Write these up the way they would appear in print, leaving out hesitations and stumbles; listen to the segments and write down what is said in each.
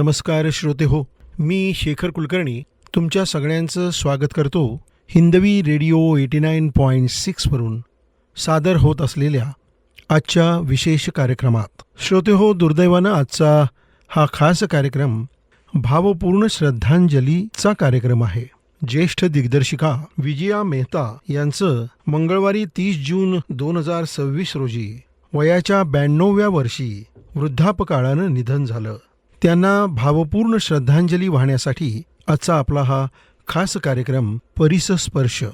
नमस्कार श्रोते हो, मी शेखर कुलकर्णी तुमच्या सगळ्यांचं स्वागत करतो हिंदवी रेडिओ 89.6 वरून सादर होत असलेल्या आजच्या विशेष कार्यक्रमात. श्रोते हो, दुर्दैवानं आजचा हा खास कार्यक्रम भावपूर्ण श्रद्धांजलीचा कार्यक्रम आहे. ज्येष्ठ दिग्दर्शिका विजया मेहता यांचं मंगळवारी 30 जून 2026 रोजी वयाच्या 92व्या वर्षी वृद्धापकाळानं निधन झालं. त्यांना भावपूर्ण श्रद्धांजली वाहण्यासाठी आजचा आपला हा खास कार्यक्रम परिसस्पर्श.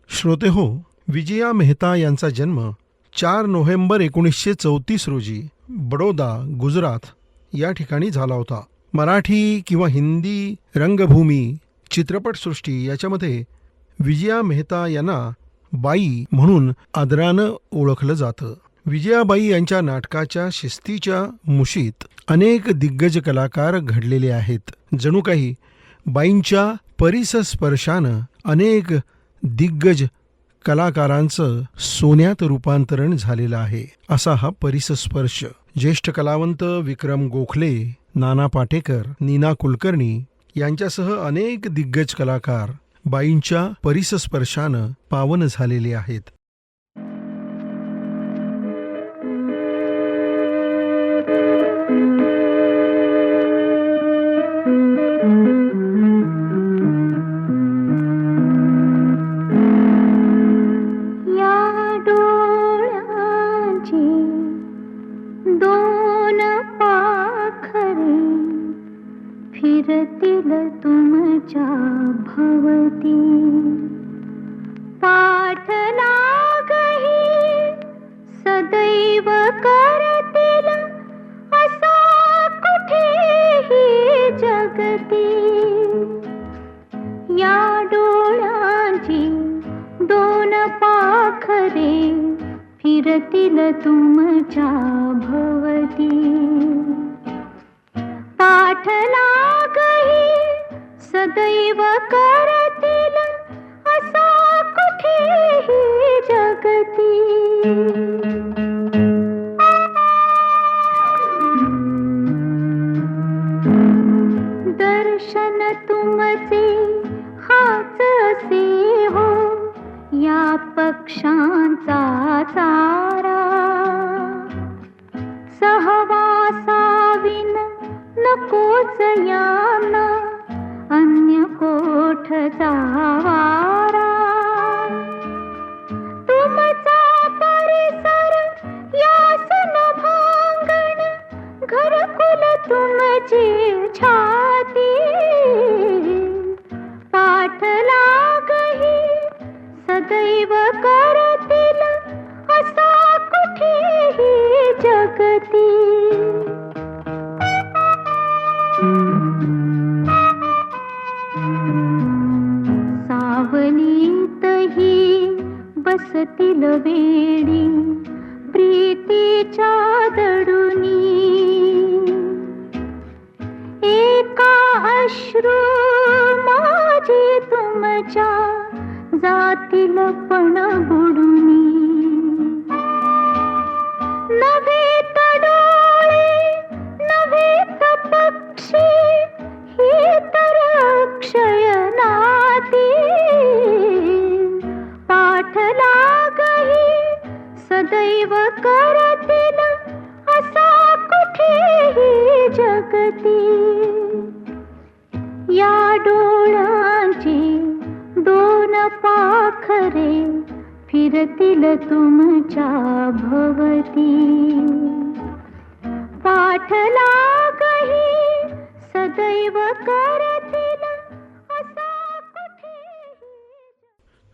श्रोते हो, विजया मेहता यांचा जन्म 4 नोव्हेंबर 1934 रोजी बडोदा, गुजरात या ठिकाणी झाला होता. मराठी किंवा हिंदी रंगभूमी, चित्रपटसृष्टी याच्यामध्ये विजया मेहता यांना बाई म्हणून आदरानं ओळखलं जातं. विजयाबाई यांच्या नाटकाच्या शिस्तीच्या मुशीत अनेक दिग्गज कलाकार घडलेले आहेत. जणू काही बाईंच्या परिसस्पर्शानं अनेक दिग्गज कलाकारांचं सोन्यात रूपांतरण झालेलं आहे. असा हा परिसस्पर्श. ज्येष्ठ कलावंत विक्रम गोखले, नाना पाटेकर, नीना कुलकर्णी यांच्यासह अनेक दिग्गज कलाकार बाईंच्या परिसस्पर्शानं पावन झालेले आहेत.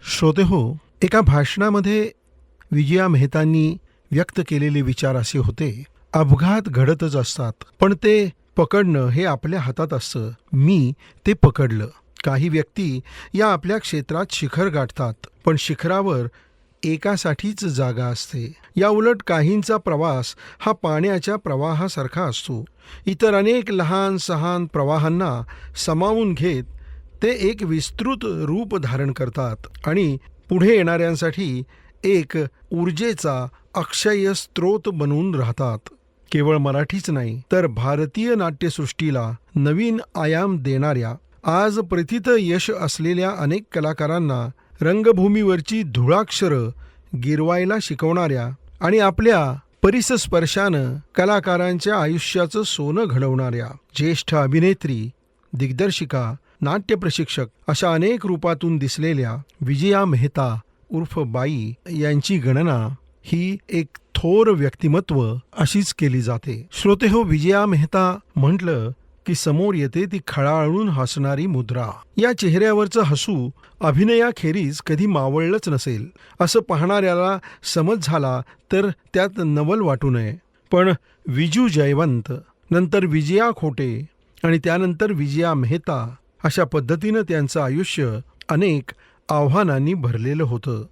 श्रोते हो, एका भाषणामध्ये विजया मेहतांनी व्यक्त केलेले विचार असे होते: अपघात घडतच असतात, पण ते पकडणं हे आपल्या हातात असतं. मी ते पकडलं. काही व्यक्ती या आपल्या क्षेत्रात शिखर गाठतात, पण शिखरावर एकासाठीच जागा असते. या उलट काहींचा प्रवास हा पाण्याच्या प्रवाहासारखा असतो. इतर अनेक लहान सहान प्रवाहांना सामावून घेत ते एक विस्तृत रूप धारण करतात आणि पुढे येणाऱ्यांसाठी एक ऊर्जेचा अक्षय स्रोत बनून राहतात. केवळ मराठीच नाही तर भारतीय नाट्यसृष्टीला नवीन आयाम देणाऱ्या, आज प्रथित यश असलेल्या अनेक कलाकारांना रंगभूमीवरची धुळाक्षरं गिरवायला शिकवणाऱ्या आणि आपल्या परिसस्पर्शानं कलाकारांच्या आयुष्याचं सोनं घडवणाऱ्या ज्येष्ठ अभिनेत्री, दिग्दर्शिका, नाट्य प्रशिक्षक अशा अनेक रूपातून दिसलेल्या विजया मेहता उर्फ बाई यांची गणना ही एक थोर व्यक्तिमत्व अशीच केली जाते. श्रोतेहो, विजया मेहता म्हटलं की समोर येते ती खळाळून हसणारी मुद्रा. या चेहऱ्यावरचं हसू अभिनयाखेरीज कधी मावळलंच नसेल असं पाहणाऱ्याला समज झाला तर त्यात नवल वाटू नये. पण विजू जयवंत, नंतर विजया खोटे आणि त्यानंतर विजया मेहता अशा पद्धतीनं त्यांचं आयुष्य अनेक आव्हानांनी भरलेलं होतं.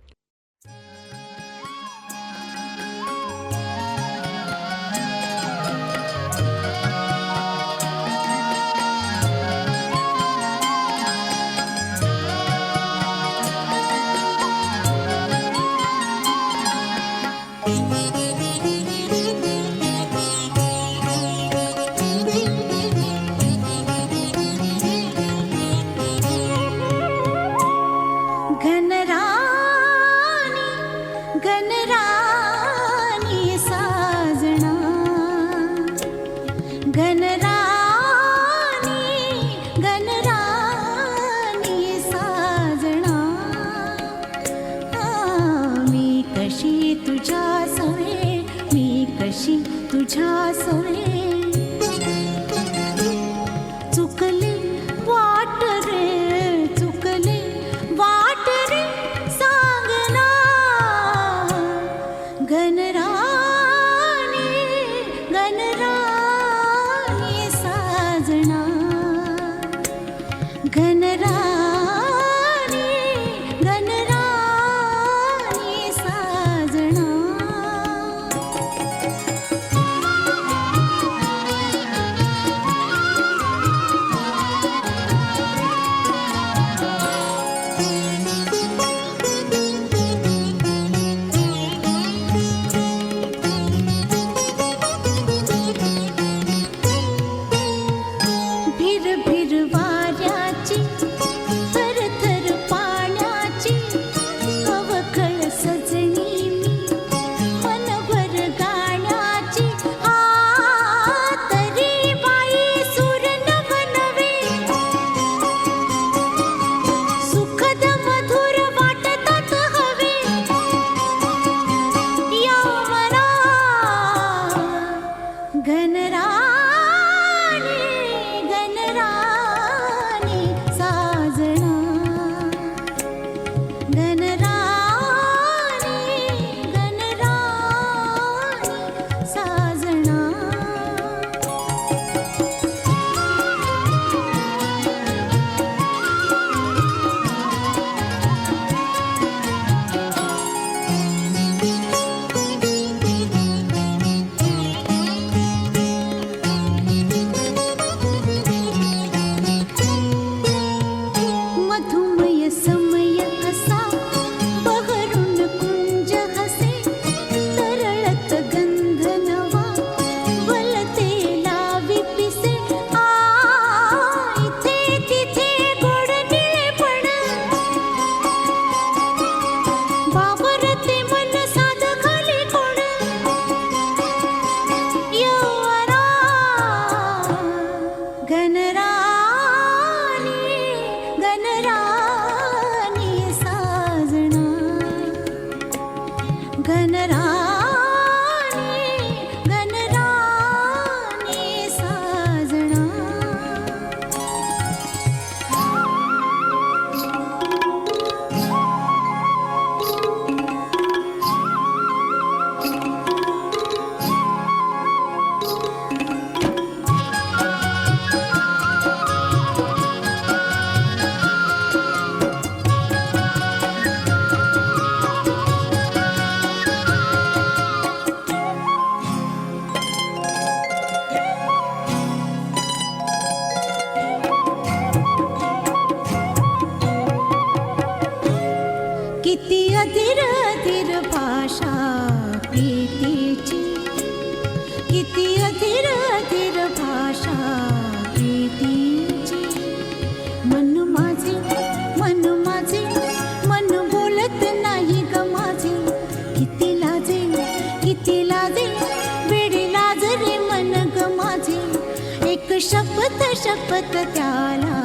शपथ त्याला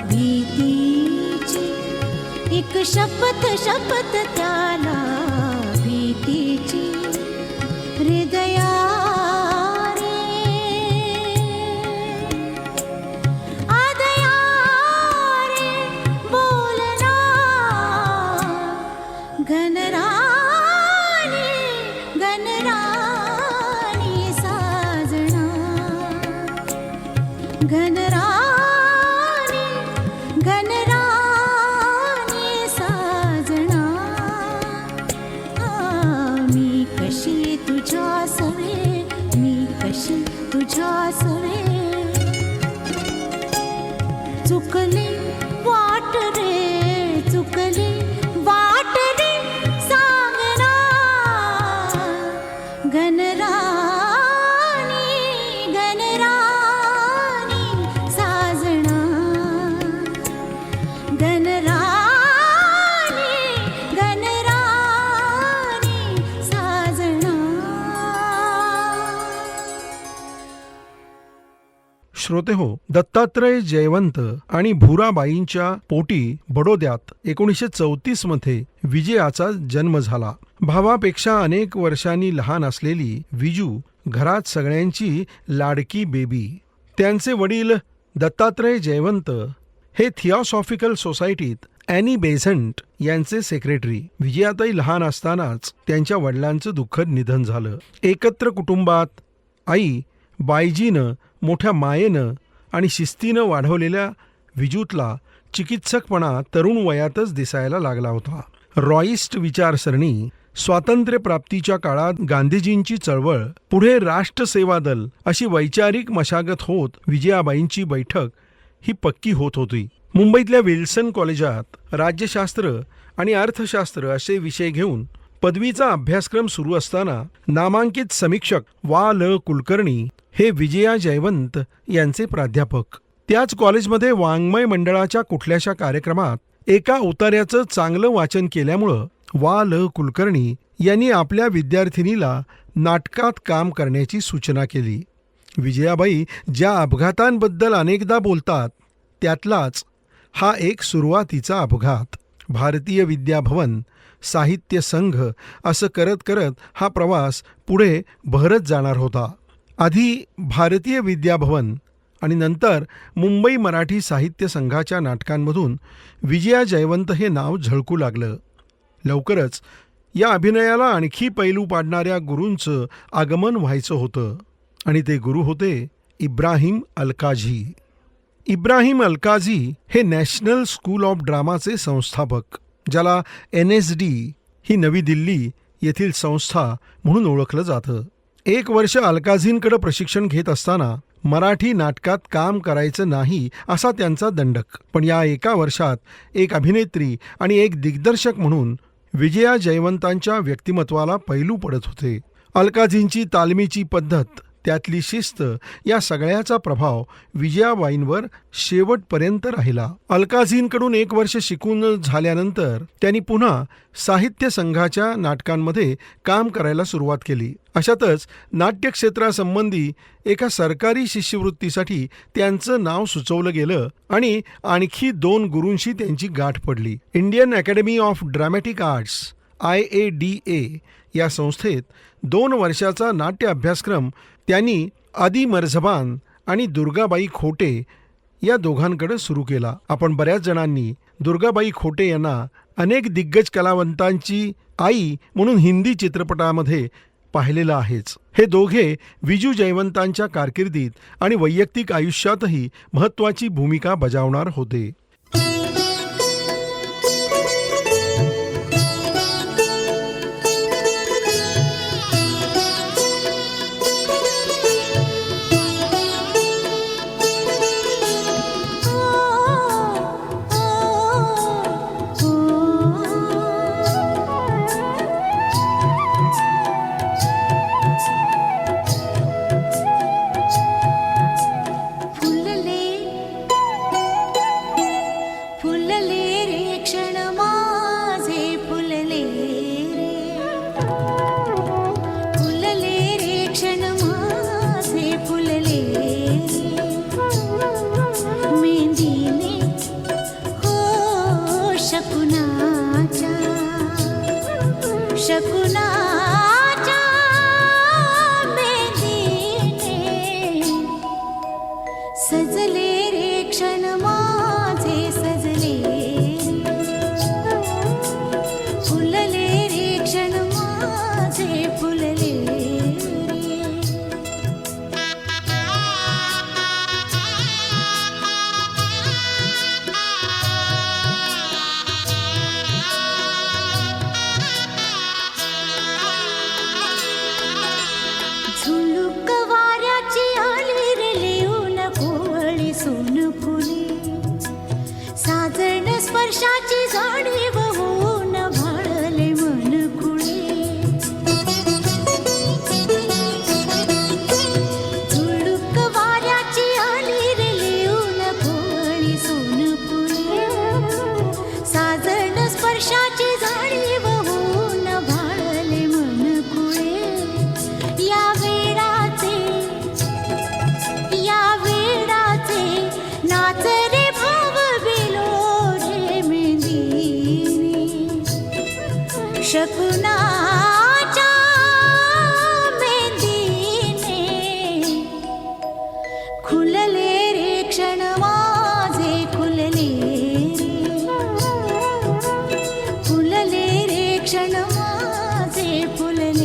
भीतीची, एक शपथ शपथ त्याला भीतीची. हृदया रे आदया रे बोलना, घनराणी घनराणी साजना, घनराणी घनराणी साजना. मी कशी तुझ्या सवे, मी कशी तुझ्या सवे. चुकली वाट रे, चुकली वाट रे सांगना, घनराणी घनराणी साजना, घनराणी घनराणी साजना. श्रोते हो, दत्तात्रय जयवंत आणि भुराबाईंच्या पोटी बडोद्यात 1934 मध्ये विजयाचा जन्म झाला. भावापेक्षा अनेक वर्षांनी लहान असलेली विजू घरात सगळ्यांची लाडकी बेबी. त्यांचे वडील दत्तात्रय जयवंत हे थिऑसॉफिकल सोसायटीत ॲनी बेझंट यांचे सेक्रेटरी. विजयाताई लहान असतानाच त्यांच्या वडिलांचं दुःखद निधन झालं. एकत्र कुटुंबात आई बायजीनं मोठ्या मायेनं आणि शिस्तीनं वाढवलेल्या विजूतला चिकित्सकपणा तरुण वयातच दिसायला लागला होता. रॉईस्ट विचारसरणी, स्वातंत्र्यप्राप्तीच्या काळात गांधीजींची चळवळ, पुढे राष्ट्रसेवा दल अशी वैचारिक मशागत होत विजयाबाईंची बैठक ही पक्की होत होती. मुंबईतल्या विल्सन कॉलेजात राज्यशास्त्र आणि अर्थशास्त्र असे विषय घेऊन पदवीचा अभ्यासक्रम सुरू असताना नामांकित समीक्षक वा ल कुलकर्णी हे विजया जयवंत यांचे प्राध्यापक. त्याच कॉलेजमध्ये वाङ्मय मंडळाच्या कुठल्याशा कार्यक्रमात एका उतार्याचं चांगलं वाचन केल्यामुळं वा ल कुलकर्णी यांनी आपल्या विद्यार्थिनीला नाटकात काम करण्याची सूचना केली. विजयाबाई ज्या अपघातांबद्दल अनेकदा बोलतात त्यातलाच हा एक सुरुवातीचा अपघात. भारतीय विद्याभवन, साहित्य संघ असं करत करत हा प्रवास पुढे बहरत जाणार होता. आधी भारतीय विद्याभवन आणि नंतर मुंबई मराठी साहित्य संघाच्या नाटकांमधून विजया जयवंत हे नाव झळकू लागलं. लवकरच या अभिनयाला आणखी पैलू पाडणाऱ्या गुरूंचं आगमन व्हायचं होतं आणि ते गुरु होते इब्राहिम अलकाझी. इब्राहिम अलकाझी हे नॅशनल स्कूल ऑफ ड्रामाचे संस्थापक, ज्याला NSD ही नवी दिल्ली येथील संस्था म्हणून ओळखलं जातं. 1 वर्ष अलकाझींकडे प्रशिक्षण घेत असताना मराठी नाटकात काम करायचं नाही असा त्यांचा दंडक. पण या 1 वर्षात एक अभिनेत्री आणि एक दिग्दर्शक म्हणून विजया जयवंतांच्या व्यक्तिमत्वाला पैलू पडत होते. अलकाझींची तालमीची पद्धत, त्यातली शिस्त या सगळ्याचा प्रभाव विजयाबाईंवर शेवटपर्यंत राहिला. अलकाझींकडून 1 वर्ष शिकून झाल्यानंतर त्यांनी पुन्हा साहित्य संघाच्या नाटकांमध्ये काम करायला सुरुवात केली. अशातच नाट्यक्षेत्रासंबंधी एका सरकारी शिष्यवृत्तीसाठी त्यांचं नाव सुचवलं गेलं आणि आणखी 2 गुरूंशी त्यांची गाठ पडली. Indian academy of dramatic arts IADA या संस्थेत 2 वर्षाचा नाट्य अभ्यासक्रम त्यांनी आदी मर्झबान आणि दुर्गाबाई खोटे या दोघांकडे सुरू केला. आपण बऱ्याच जणांनी दुर्गाबाई खोटे यांना अनेक दिग्गज कलावंतांची आई म्हणून हिंदी चित्रपटामध्ये पाहिलेलं आहेच. हे दोघे विजू जयवंतांच्या कारकिर्दीत आणि वैयक्तिक आयुष्यातही महत्त्वाची भूमिका बजावणार होते. स्पर्शाची जाणीव होऊन भाळले मन खुळे. झुळूक वाऱ्याची आली रे लिहून कोवळी सोनपुरी. साजण स्पर्शाची जाणीव होऊन भाळले मन खुळे. या वेडाचे नाच रे भाव बिलोरे मेंदिनी. शकुनाच्या मेंदीने खुलले रे क्षण माझे खुलले रे क्षण माझे फुलले रे.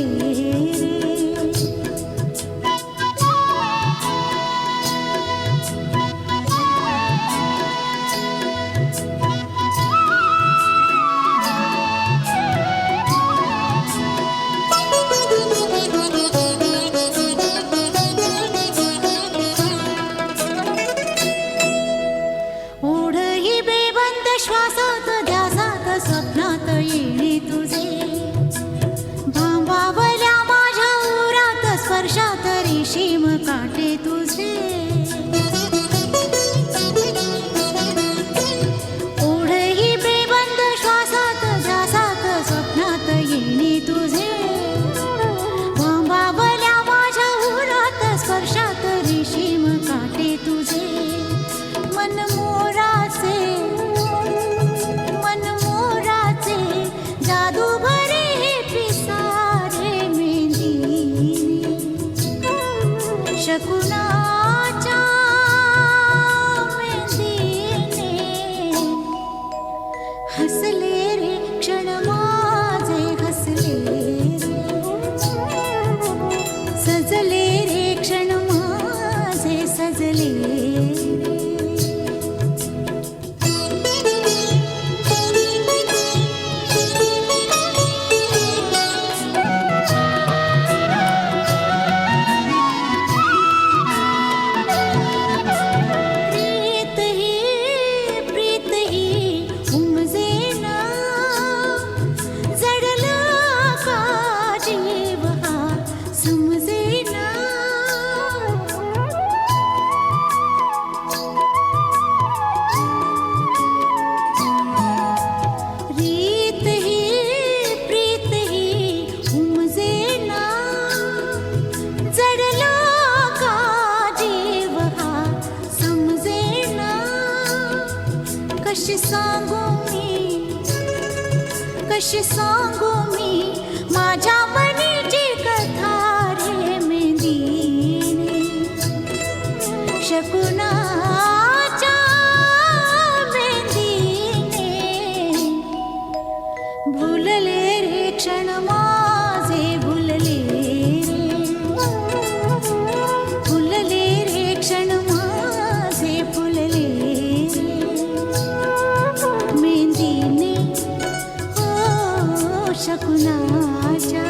ओढही बेबंद श्वासात ध्यासात स्वप्नात येणे तुझे. भांबावल्या माझ्या उरात स्पर्शात रेशीम काटे तुझे. ओढही बेबंद श्वासात ध्यासात स्वप्नात येणे तुझे. भांबावल्या माझ्या उरात स्पर्शात रेशीम काटे तुझे. मन मोराचे जादू भरे पिसारे मेंदिनी. शकुनाच्या मेंदीने हसले रे क्षण माझे हसले रे. सजले रे क्षण माझे सजले रे. प्रीत ही उमजेना. जडला का जीव हा समजेना. प्रीत ही उमजेना. जडला का जीव हा समजेना. कशी सांगू मी माझ्या मनीची कथा रे मेंदिनी. शकुनाच्या मेंदीने भुलले रे क्षण माझे भुलले रे. फुलले रे क्षण माझे फुलले रे. मेंदीने ओ शकुनाच्या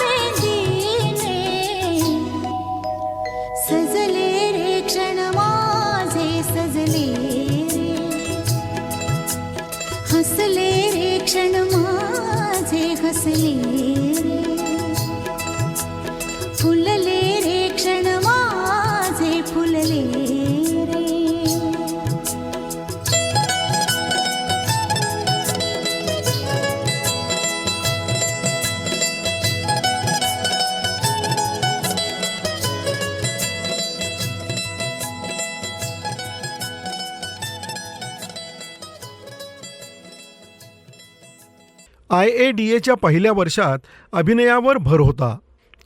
मेंदीने सजले रे क्षण माझे सजले रे. हसले रे क्षण माझे हसले रे. फुलले रे क्षण माझे फुलले रे. IADAच्या पहिल्या वर्षात अभिनयावर भर होता.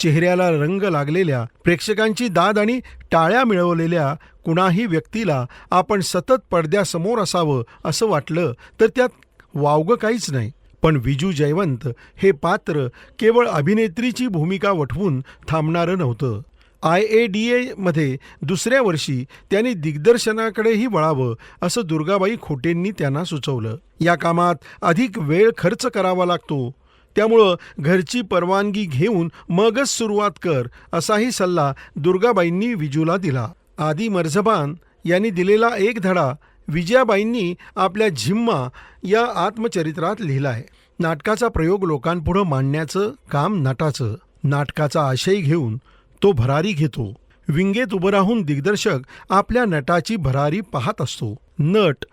चेहऱ्याला रंग लागलेल्या, प्रेक्षकांची दाद आणि टाळ्या मिळवलेल्या कुणाही व्यक्तीला आपण सतत पडद्यासमोर असावं असं वाटलं तर त्यात वावगं काहीच नाही. पण विजू जयवंत हे पात्र केवळ अभिनेत्रीची भूमिका वठवून थांबणारं नव्हतं. IADAमध्ये दुसऱ्या वर्षी त्यांनी दिग्दर्शनाकडेही वळावं असं दुर्गाबाई खोटेंनी त्यांना सुचवलं. या कामात अधिक वेळ खर्च करावा लागतो, त्यामुळं घरची परवानगी घेऊन मगच सुरुवात कर असाही सल्ला दुर्गाबाईंनी विजूला दिला. आदी मर्झबान यांनी दिलेला एक धडा विजयाबाईंनी आपल्या झिम्मा या आत्मचरित्रात लिहिला आहे. नाटकाचा प्रयोग लोकांपुढं मांडण्याचं काम नटाचं. नाटकाचा आशय घेऊन तो भरारी घेतो. विंगेत उभं राहून दिग्दर्शक आपल्या नटाची भरारी पाहत असतो. नट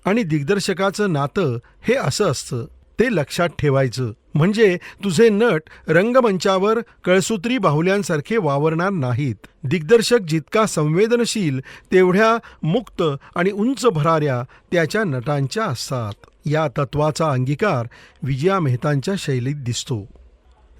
आणि दिग्दर्शकाचं नातं हे असं असतं, ते लक्षात ठेवायचं. म्हणजे तुझे नट रंगमंचावर कळसूत्री बाहुल्यांसारखे वावरणार नाहीत. दिग्दर्शक जितका संवेदनशील तेवढ्या मुक्त आणि उंच भराऱ्या त्याच्या नटांच्या असतात. या तत्वाचा अंगीकार विजया मेहतांच्या शैलीत दिसतो.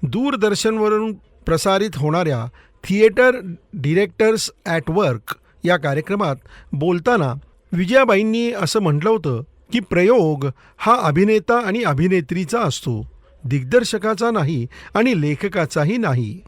दूरदर्शनवरून प्रसारित होणाऱ्या थिएटर डिरेक्टर्स ॲट वर्क या कार्यक्रमात बोलताना विजयाबाईंनी असं म्हटलं होतं की प्रयोग हा अभिनेता आणि अभिनेत्रीचा असतो, दिग्दर्शकाचा नाही आणि लेखकाचाही नाही.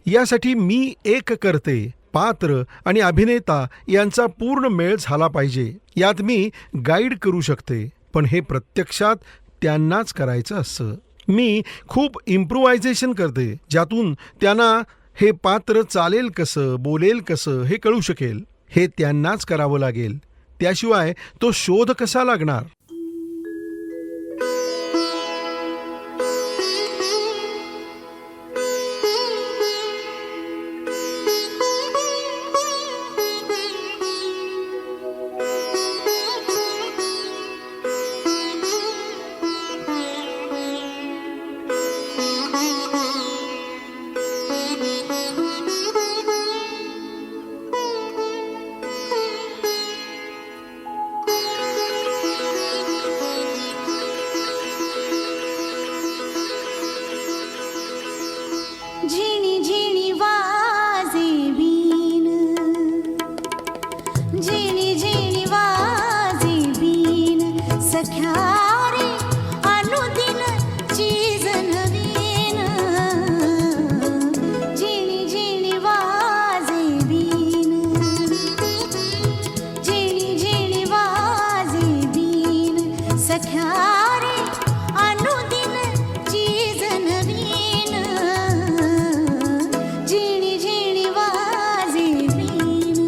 यासाठी मी एक करते, पात्र आणि अभिनेता यांचा पूर्ण मेळ झाला पाहिजे. यात मी गाईड करू शकते, पण हे प्रत्यक्षात त्यांनाच करायचं असतं. मी खूप इम्प्रुव्हायझेशन करते, ज्यातून त्यांना हे पात्र चालेल कसं, बोलेल कसं हे कळू शकेल. हे त्यांनाच करावं लागेल, त्याशिवाय तो शोध कसा लागणार. झिणी झिणी वाजे बीन, झिणी झिणी वाजे बीन, सख्या रे अनुदिन चीज नवीन. झिणी झिणी वाजे बीन, झिणी झिणी वाजे बीन, सख्या रे अनुदिन चीज नवीन. झिणी झिणी वाजे बीन.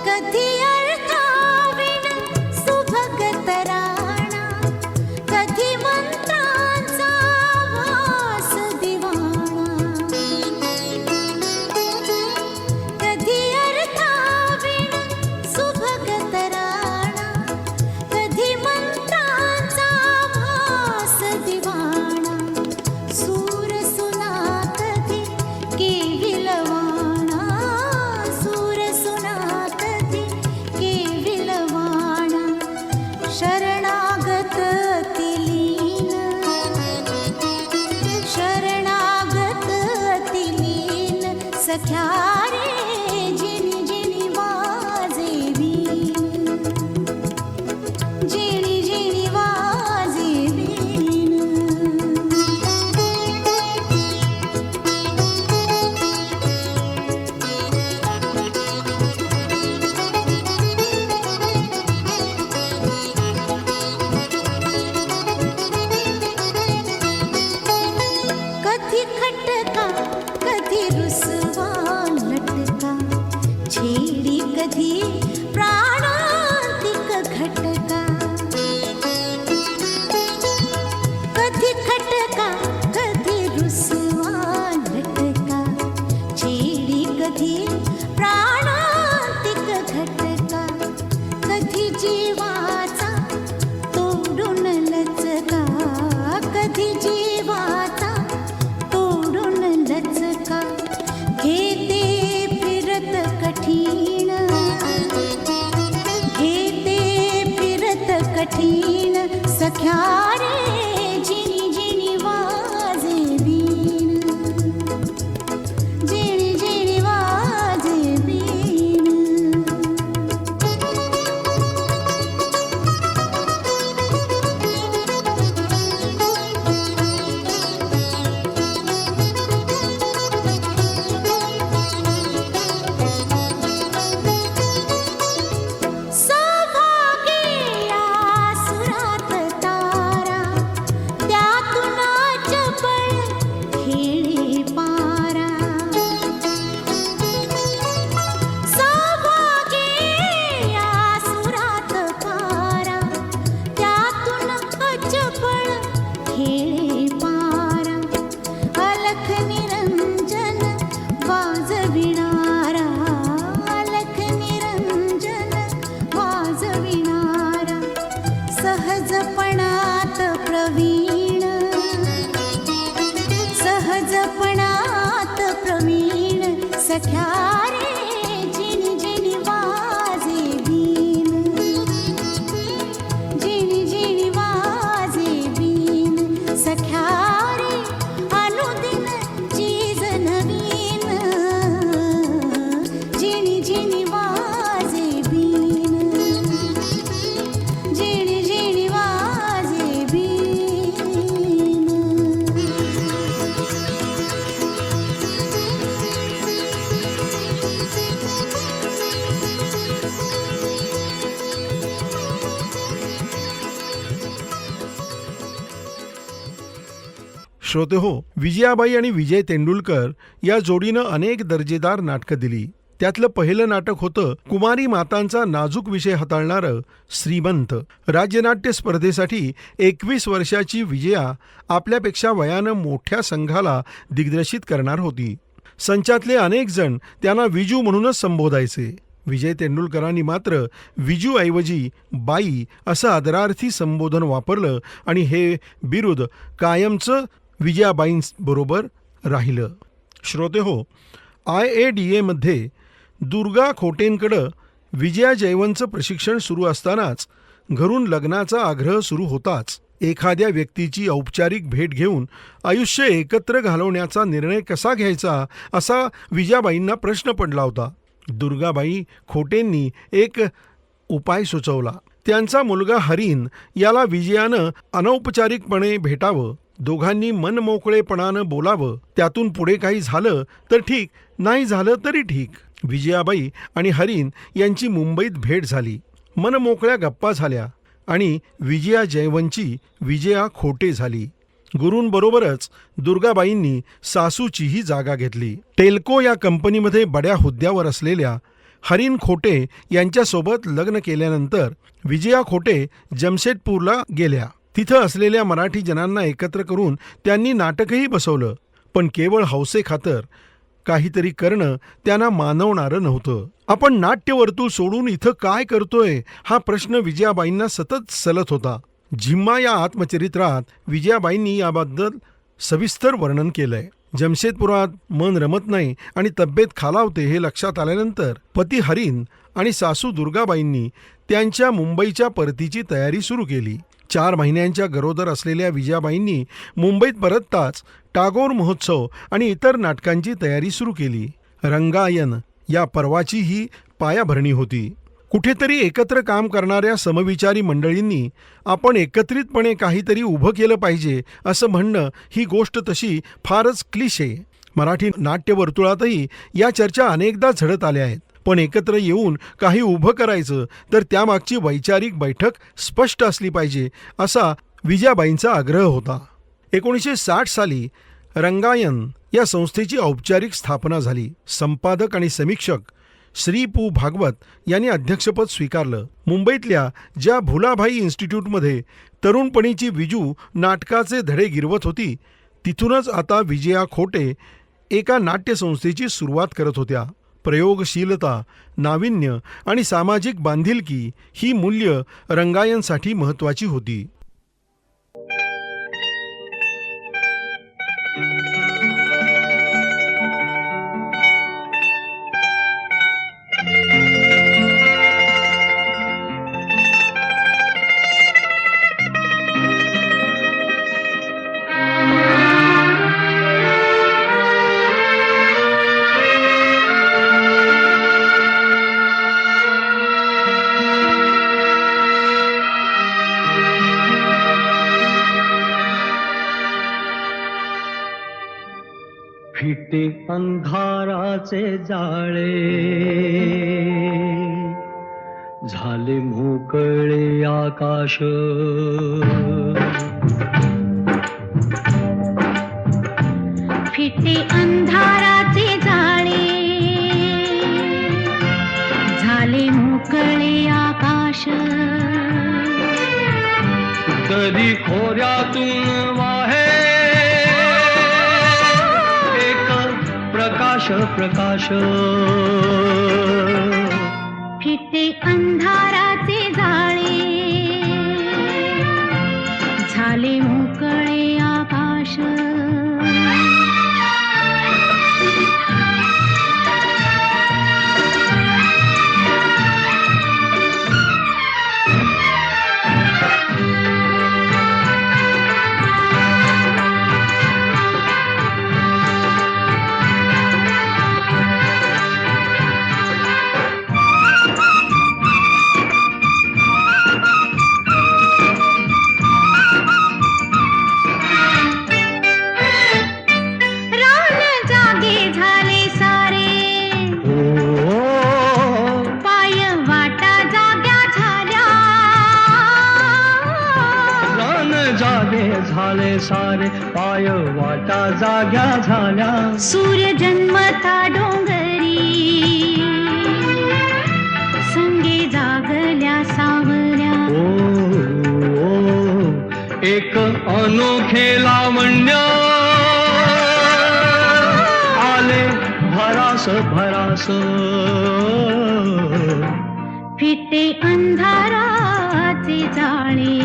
कधी अर्थाविण सुभग तराणा, कधी मंत्रांचा भास दिवाणा. कधी अर्थाविण सुभग तराणा, कधी मंत्रांचा भास दिवाणा. सूर सुना कधी केविलवाणा, सूर सुना कधी केविलवाणा. शरणागत तिलीन, शरणागत तिलीन, सख्या रे झिणी झिणी वाजे बीन, झिणी झिणी वाजे बीन. कधी खटका कधी रुसवा लटका, छेडी कधी प्राणांतिक घटका. कधी खटका कधी रुसवा लटका, छेडी कधी प्राणांतिक घटका. कधी जीवाचा तोडून लचका, कधी जीवाचा तोडून लचका. घेते फिरत कठीण, घेते फिरत कठीण, सख्या रे झिणी झिणी वाजे बीन, झिणी झिणी वाजे सख्या रे जिणी जिणी वाजे बीन, जिणी जिणी वाजे बीन, सख्या रे अनुदिन चीज नवीन, जिणी जिणी वाजे बीन, जिणी जिणी वाजे बीन. श्रोते हो, विजयाबाई आणि विजय तेंडुलकर या जोडीनं अनेक दर्जेदार नाटकं दिली. त्यातलं पहिलं नाटक होतं कुमारी मातांचा नाजूक विषय हाताळणारं श्रीमंत. राज्यनाट्य स्पर्धेसाठी 21 वर्षाची विजया आपल्यापेक्षा वयानं मोठ्या संघाला दिग्दर्शित करणार होती. संचातले अनेक जण त्यांना विजू म्हणूनच संबोधायचे. विजय तेंडुलकरांनी मात्र विजूऐवजी बाई असं आदरार्थी संबोधन वापरलं आणि हे बिरुद कायमचं विजयाबाईंबरोबर राहिलं. श्रोते हो, IADAमध्ये दुर्गा खोटेंकडं विजया जयवंतचं प्रशिक्षण सुरू असतानाच घरून लग्नाचा आग्रह सुरू होताच एखाद्या व्यक्तीची औपचारिक भेट घेऊन आयुष्य एकत्र घालवण्याचा निर्णय कसा घ्यायचा असा विजयाबाईंना प्रश्न पडला होता. दुर्गाबाई खोटेंनी एक उपाय सुचवला. त्यांचा मुलगा हरीन याला विजयानं अनौपचारिकपणे भेटावं, दोघांनी मनमोकळेपणानं बोलावं, त्यातून पुढे काही झालं तर ठीक, नाही झालं तरी ठीक. विजयाबाई आणि हरीन यांची मुंबईत भेट झाली. मनमोकळ्या गप्पा झाल्या आणि विजया जयवंतची विजया खोटे झाली. गुरूंबरोबरच दुर्गाबाईंनी सासूचीही जागा घेतली. टेल्को या कंपनीमध्ये बड्या हुद्द्यावर असलेल्या हरीन खोटे यांच्यासोबत लग्न केल्यानंतर विजया खोटे जमशेदपूरला गेल्या. तिथं असलेल्या मराठी जनांना एकत्र करून त्यांनी नाटकही बसवलं. पण केवळ हौसेखातर काहीतरी करणं त्यांना मानवणारं नव्हतं. आपण नाट्यवर्तुळ सोडून इथं काय करतोय हा प्रश्न विजयाबाईंना सतत सलत होता. झिम्मा या आत्मचरित्रात विजयाबाईंनी याबद्दल सविस्तर वर्णन केलंय. जमशेदपुरात मन रमत नाही आणि तब्येत खालावते हे लक्षात आल्यानंतर पती हरीन आणि सासू दुर्गाबाईंनी त्यांच्या मुंबईच्या परतीची तयारी सुरू केली. 4 महिन्यांच्या गरोदर असलेल्या विजयाबाईंनी मुंबईत परतताच टागोर महोत्सव आणि इतर नाटकांची तयारी सुरू केली. रंगायन या पर्वाची ही पायाभरणी होती. कुठेतरी एकत्र काम करणाऱ्या समविचारी मंडळींनी आपण एकत्रितपणे काहीतरी उभं केलं पाहिजे असं म्हणणं ही गोष्ट तशी फारच क्लिशे. मराठी नाट्यवर्तुळातही या चर्चा अनेकदा झडत आल्या आहेत. पण एकत्र येऊन काही उभं करायचं तर त्यामागची वैचारिक बैठक स्पष्ट असली पाहिजे असा विजयाबाईंचा आग्रह होता. 1960 साली रंगायन या संस्थेची औपचारिक स्थापना झाली. संपादक आणि समीक्षक श्री पु. भागवत यांनी अध्यक्षपद स्वीकारलं. मुंबईतल्या ज्या भुलाभाई इन्स्टिट्यूटमध्ये तरुणपणीची विजू नाटकाचे धडे गिरवत होती तिथूनच आता विजया खोटे एका नाट्यसंस्थेची सुरुवात करत होत्या. प्रयोगशीलता, नाविन्य आणि सामाजिक बांधिलकी ही मूल्य रंगायनसाठी महत्त्वाची होती. फिटे अंधाराचे जाळे, झाले मोकळे आकाश. फिटे अंधाराचे जाळे, झाले मोकळे आकाश. दरी खोऱ्यातून वाहे प्रकाश प्रकाश. फिटे अंधाराचे जाळे, झाले मोकळे आकाश. सारे पाय वाटा जाग्या झाल्या सूर्य जन्मता डोंगरी संगे जागल्या सावल्या ओ एक अनोखे लावण्य आले भरास भरास फिटे अंधाराचे जाळे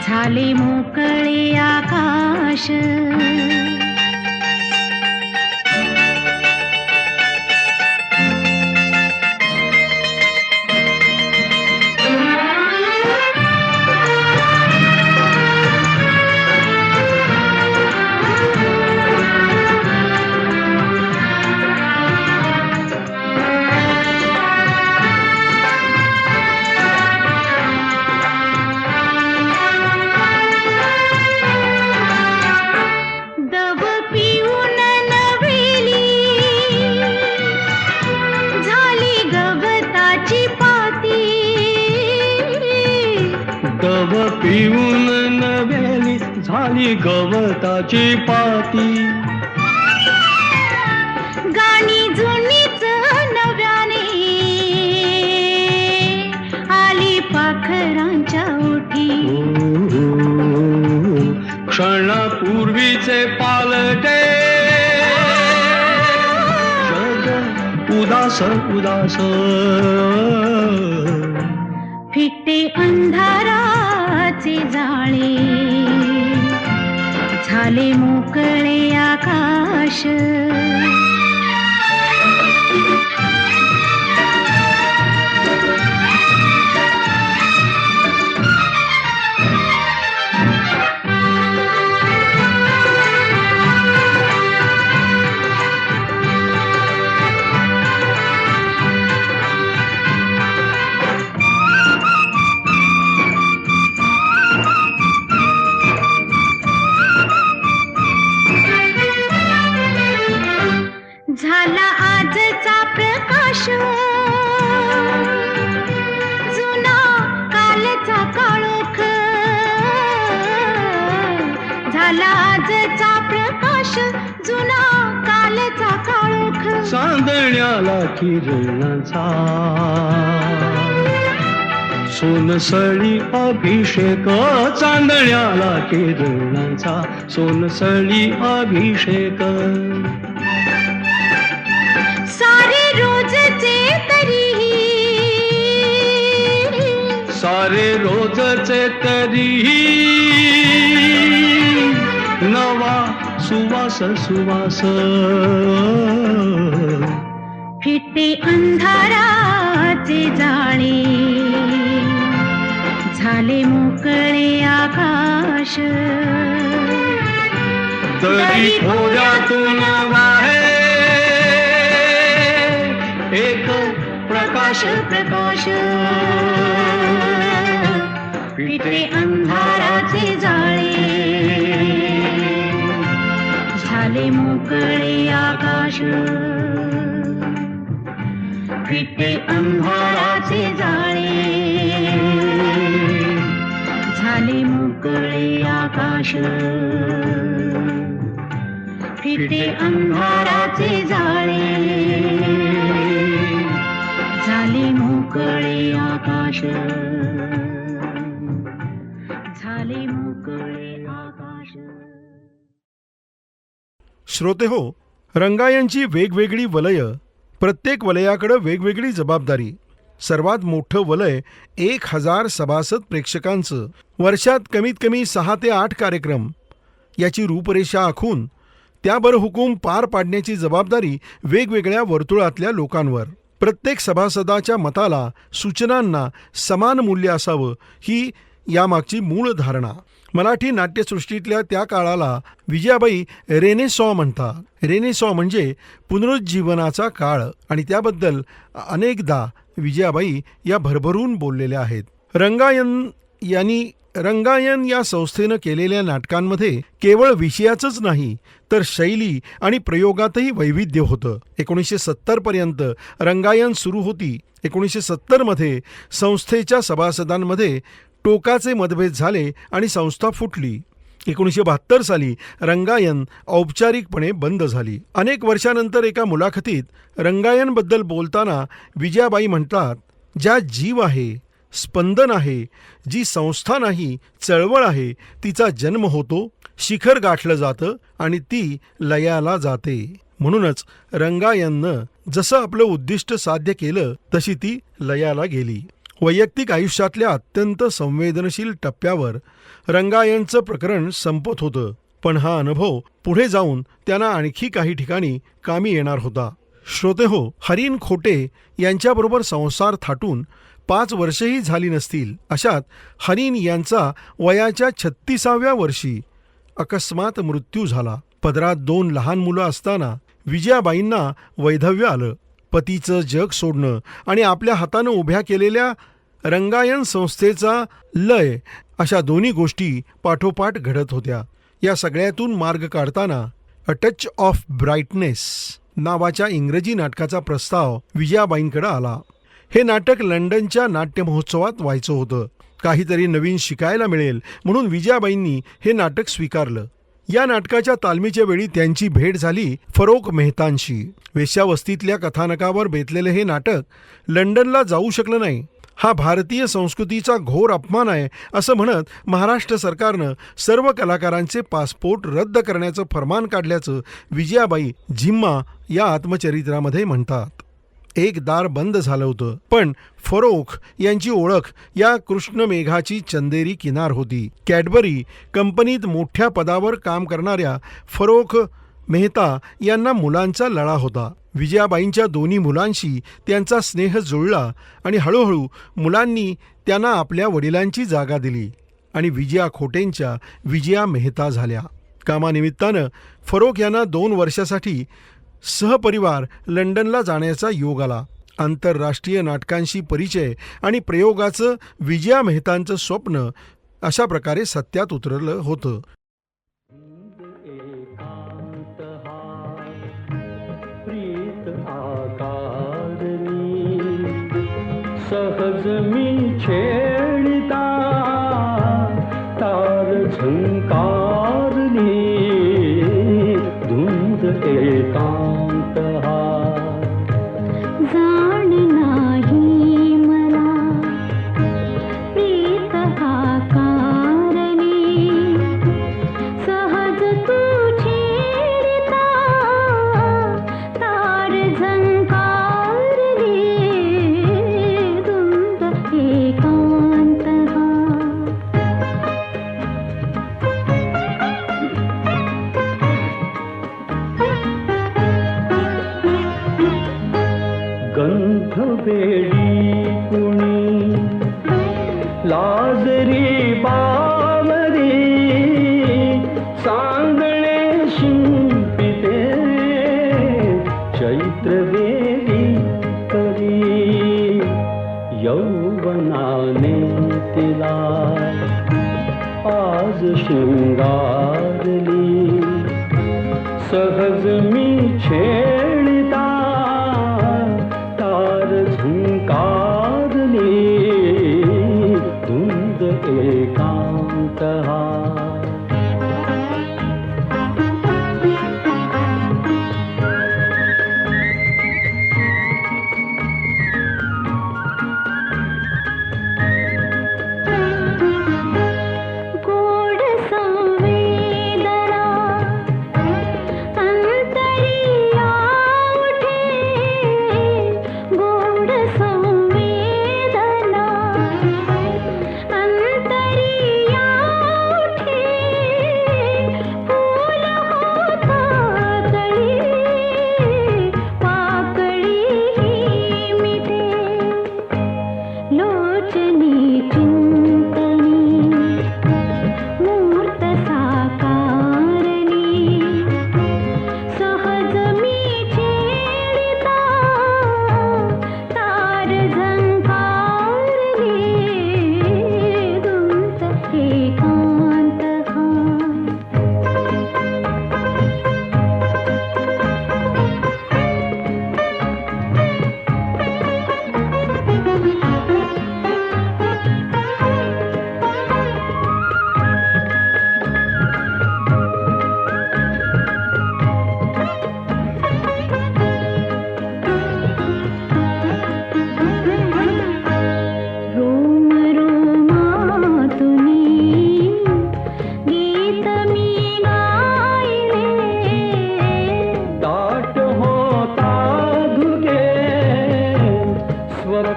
झाले मोकळे आकाश दव पिऊन नवेली झाली गवताची पाती दव पिऊन नव्याली झाली गवताची पाती गाणी जुनीच नव्याने आली पाखरांच्या ओठी क्षणापूर्वीचे पालटे जग उदास उदास फिटे अंधाराचे जाळे झाले मोकळे आकाश झाला आजचा प्रकाश जुना कालचा काळोख झाला आजचा प्रकाश जुना कालचा काळोख चांदण्याला किरणाचा सोनसळी अभिषेक चांदण्याला किरणाचा सोनसळी अभिषेक सारे रोजचे तरीही सारे रोजचे तरीही नवा सुवास सुवास फिटे अंधाराचे जाळे झाले मोकळे आकाश दरी खोऱ्यातून वाहे एक प्रकाश प्रकाश फिटे अंधाराचे जाळे झाले मोकळे आकाश फिटे अंधाराचे जाळे झाले मोकळे आकाश फिटे अंधाराचे जाळे झाले मोकळे आकाश झाले मोकळे आकाश श्रोते हो, रंगायनची वेगवेगळी वलय, प्रत्येक वलयाकडे वेगवेगळी जबाबदारी. सर्वात मोठं वलय 1000 सभासद प्रेक्षकांचं, वर्षात कमीत कमी 6 ते 8 कार्यक्रम याची रूपरेषा आखून त्याबर हुकूम पार पाडण्याची जबाबदारी वेगवेगळ्या वर्तुळातल्या लोकांवर. प्रत्येक सभासदाच्या मताला, सूचनांना समान मूल्य असावं ही यामागची मूळ धारणा. मराठी नाट्यसृष्टीतल्या त्या काळाला विजयाबाई रेनेसॉ म्हणतात. रेनेसॉ म्हणजे पुनरुज्जीवनाचा काळ, आणि त्याबद्दल अनेकदा विजयाबाई या भरभरून बोललेल्या आहेत. रंगायन या संस्थेनं केलेल्या नाटकांमध्ये केवळ विषयाचंच नाही तर शैली आणि प्रयोगातही वैविध्य होतं. 1970 पर्यंत रंगायन सुरू होती. 1970 मध्ये संस्थेच्या सभासदांमध्ये टोकाचे मतभेद झाले आणि संस्था फुटली. 1972 साली रंगायन औपचारिकपणे बंद झाली. अनेक वर्षानंतर एका मुलाखतीत रंगायनबद्दल बोलताना विजयाबाई म्हणतात, ज्या जीव आहे, स्पंदन आहे, जी संस्था नाही चळवळ आहे, तिचा जन्म होतो, शिखर गाठलं जातं आणि ती लयाला जाते. म्हणूनच रंगायननं जसं आपलं उद्दिष्ट साध्य केलं तशी ती लयाला गेली. वैयक्तिक आयुष्यातल्या अत्यंत संवेदनशील टप्प्यावर रंगायनचं प्रकरण संपत होतं. पण हा अनुभव पुढे जाऊन त्यांना आणखी काही ठिकाणी कामी येणार होता. श्रोतेहो, हरीन खोटे यांच्याबरोबर संसार थाटून 5 वर्षेही झाली नसतील अशात हरीन यांचा वयाच्या 36व्या वर्षी अकस्मात मृत्यू झाला. पदरात 2 लहान मुलं असताना विजयाबाईंना वैधव्य आलं. पतीचं जग सोडणं आणि आपल्या हातानं उभ्या केलेल्या रंगायन संस्थेचा लय अशा दोन्ही गोष्टी पाठोपाठ घडत होत्या. या सगळ्यातून मार्ग काढताना अ टच ऑफ ब्राईटनेस नावाच्या इंग्रजी नाटकाचा प्रस्ताव विजयाबाईंकडे आला. हे नाटक लंडनच्या नाट्य महोत्सवात व्हायचं होतं. काहीतरी नवीन शिकायला मिळेल म्हणून विजयाबाईंनी हे नाटक स्वीकारलं. या नाटकाच्या तालमीच्या वेळी त्यांची भेट झाली फरोक मेहतांशी. वेश्यावस्तीतल्या कथानकावर बेतलेलं हे नाटक लंडनला जाऊ शकलं नाही. हा भारतीय संस्कृतीचा घोर अपमान आहे असं म्हणत महाराष्ट्र सरकारनं सर्व कलाकारांचे पासपोर्ट रद्द करण्याचं फरमान काढल्याचं विजयाबाई झिम्मा या आत्मचरित्रामध्ये म्हणतात. एक दार बंद झालं होतं, पण फरोख यांची ओळख या कृष्णमेघाची चंदेरी किनार होती. कॅडबरी कंपनीत मोठ्या पदावर काम करणाऱ्या फरोख मेहता यांना मुलांचा लळा होता. विजयाबाईंच्या दोन्ही मुलांशी त्यांचा स्नेह जुळला आणि हळूहळू मुलांनी त्यांना आपल्या वडिलांची जागा दिली आणि विजया खोटेंच्या विजया मेहता झाल्या. कामानिमित्तानं फरोख यांना 2 वर्षासाठी सहपरिवार लंडनला जाण्याचा योग आला. आंतरराष्ट्रीय नाटकांशी परिचय आणि प्रयोगाचं विजया मेहतांचं स्वप्न अशा प्रकारे सत्यात उतरलं होतं. सहज मी छेडिता तार झंकारली धुंद एकांत हा जाण नाही मला प्रीत हा कारणी सहज तू छेडिता तार झंकारली धुंद एकांत हा. गंध बेडी कुणी लाजरी बावरी सांगणे शिंपिते चैत्र वेली करी यौवनाने तिला आज शृंगारली सहज मी छेडिता तार झंकारली धुंद एकांत हा. गोड संवेदना अंतरियाळी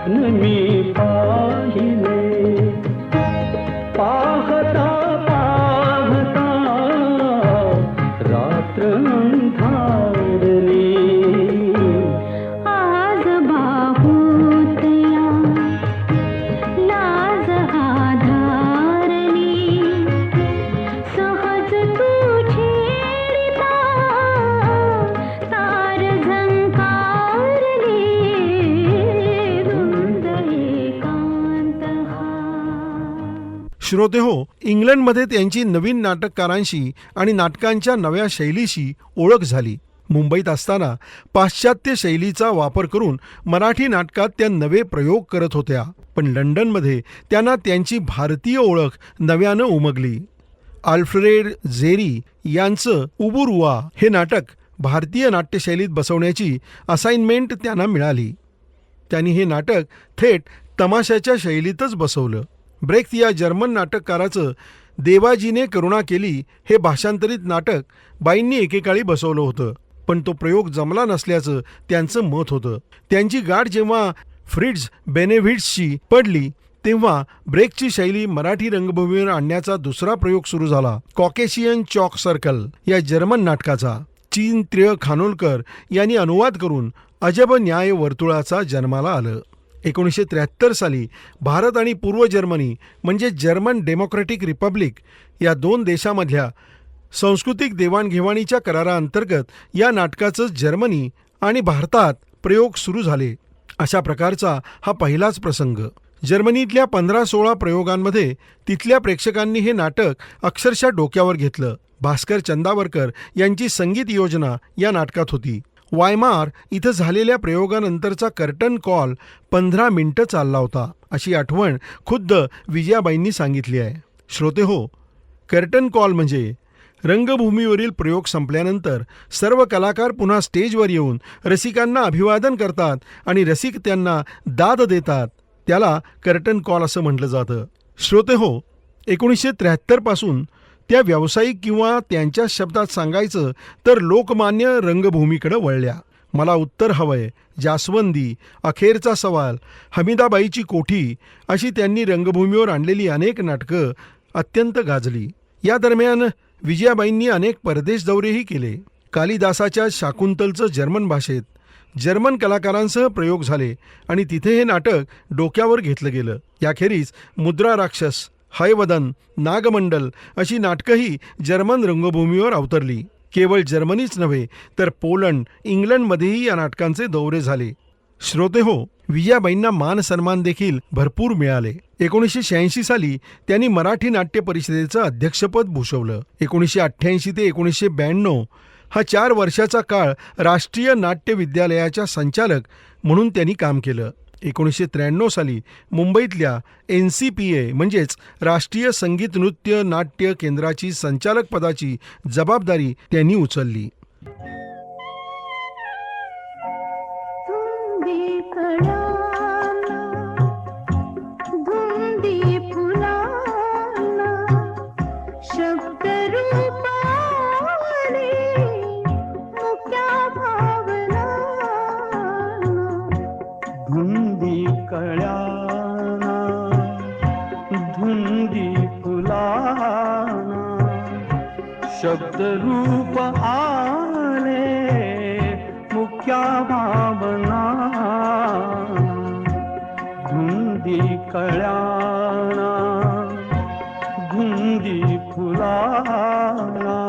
स्वप्न मी पाहिले पाहता पाहता रात्र अंधारली आज बाहुतया लाज आधारली सहज तू छेडिता तार झंकारली रुंद एकांत हा. श्रोते हो, इंग्लंडमध्ये त्यांची नवीन नाटककारांशी आणि नाटकांच्या नव्या शैलीशी ओळख झाली. मुंबईत असताना पाश्चात्य शैलीचा वापर करून मराठी नाटकात त्या नवे प्रयोग करत होत्या. पण लंडनमध्ये त्यांना त्यांची भारतीय ओळख नव्यानं उमगली. आल्फ्रेड झेरी यांचं उबुरुआ हे नाटक भारतीय नाट्यशैलीत बसवण्याची असाइनमेंट त्यांना मिळाली. त्यांनी हे नाटक थेट तमाशाच्या शैलीतच बसवलं. ब्रेख्त या जर्मन नाटककाराचं देवाजीने करुणा केली हे भाषांतरित नाटक बाईंनी एकेकाळी बसवलं होतं. पण तो प्रयोग जमला नसल्याचं त्यांचं मत होतं. त्यांची गाठ जेव्हा फ्रिट्झ बेनेव्हिट्सशी पडली तेव्हा ब्रेकची शैली मराठी रंगभूमीवर आणण्याचा दुसरा प्रयोग सुरू झाला. कॉकेशियन चॉक सर्कल या जर्मन नाटकाचा चिंत्र्य खानोलकर यांनी अनुवाद करून अजब न्याय वर्तुळाचा जन्माला आलं. 1973 साली भारत आणि पूर्व जर्मनी म्हणजे जर्मन डेमोक्रॅटिक रिपब्लिक या दोन देशामधल्या सांस्कृतिक देवाणघेवाणीच्या कराराअंतर्गत या नाटकाचं जर्मनी आणि भारतात प्रयोग सुरू झाले. अशा प्रकारचा हा पहिलाच प्रसंग. जर्मनीतल्या 15-16 प्रयोगांमध्ये तिथल्या प्रेक्षकांनी हे नाटक अक्षरशः डोक्यावर घेतलं. भास्कर चंदावरकर यांची संगीत योजना या नाटकात होती. वायमार इथं झालेल्या प्रयोगानंतरचा कर्टन कॉल 15 मिनिटं चालला होता, अशी आठवण खुद्द विजयाबाईंनी सांगितली आहे. श्रोते हो, कर्टन कॉल म्हणजे रंगभूमीवरील प्रयोग संपल्यानंतर सर्व कलाकार पुन्हा स्टेजवर येऊन रसिकांना अभिवादन करतात आणि रसिक त्यांना दाद देतात. त्याला कर्टन कॉल असं म्हटलं जातं. श्रोते हो, 1973 पासून त्या व्यावसायिक किंवा त्यांच्या शब्दात सांगायचं तर लोकमान्य रंगभूमीकडे वळल्या. मला उत्तर हवंय, जास्वंदी, अखेरचा सवाल, हमीदाबाईची कोठी अशी त्यांनी रंगभूमीवर आणलेली अनेक नाटकं अत्यंत गाजली. या दरम्यान विजयाबाईंनी अनेक परदेश दौरेही केले. कालिदासाच्या शाकुंतलचं जर्मन भाषेत जर्मन कलाकारांसह प्रयोग झाले आणि तिथे हे नाटक डोक्यावर घेतलं गेलं. याखेरीज मुद्रा राक्षस, हयवदन, नागमंडल अशी नाटकंही जर्मन रंगभूमीवर अवतरली. केवळ जर्मनीच नव्हे तर पोलंड, इंग्लंडमध्येही या नाटकांचे दौरे झाले. श्रोते हो, विजयाबाईंना मान सन्मान देखील भरपूर मिळाले. 1986 साली त्यांनी मराठी नाट्य परिषदेचं अध्यक्षपद भूषवलं. 1988 ते 1992 हा 4 वर्षाचा काळ राष्ट्रीय नाट्य विद्यालयाच्या संचालक म्हणून त्यांनी काम केलं. 1993 साली मुंबईतल्या NCPA म्हणजेच राष्ट्रीय संगीत नृत्य नाट्य केंद्राची संचालक पदाची जबाबदारी त्यांनी उचलली. धुंदी कळ्याना धुंदी फुलाना शब्दरूप आले मुख्या भावना. धुंदी कळ्याना धुंदी फुलाना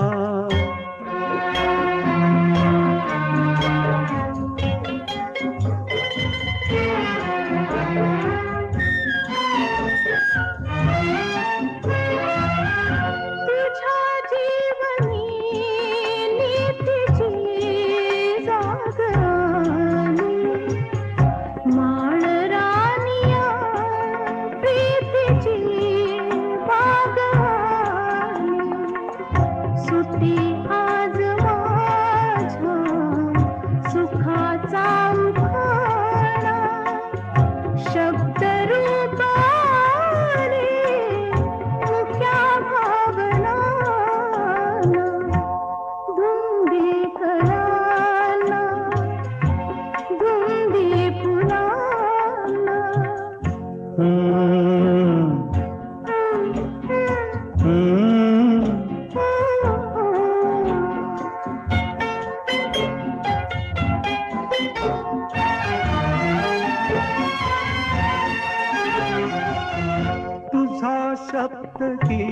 सप्तकी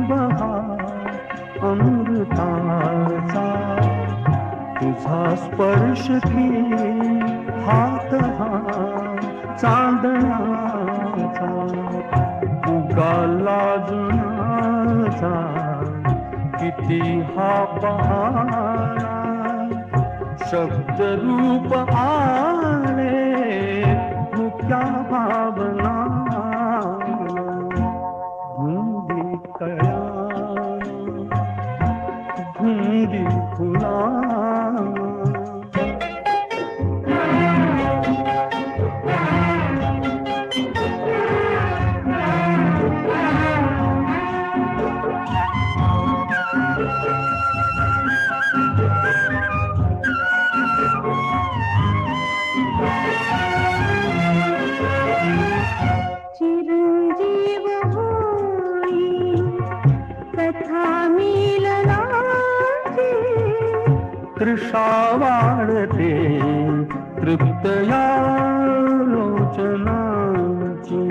बहार अमृताचा तुझा स्पर्श की हात हा चांदण्याचा उगाला जुनाचा किती हा पहारा शब्द रूप आले मुक्या भावना धुंदी कळा धुंदी फुला चिरंजीव होई कथा मिलनाची तृषा वाढते तृप्तया लोचनाची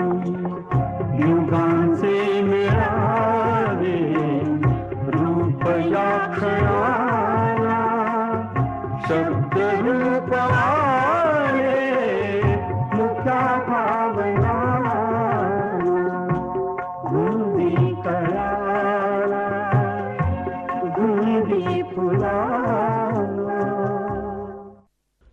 युगांचे मिळावे रूप या क्षणाला शब्द रूप आले मुक्या भावना धुंदी कळाला धुंदी फुला.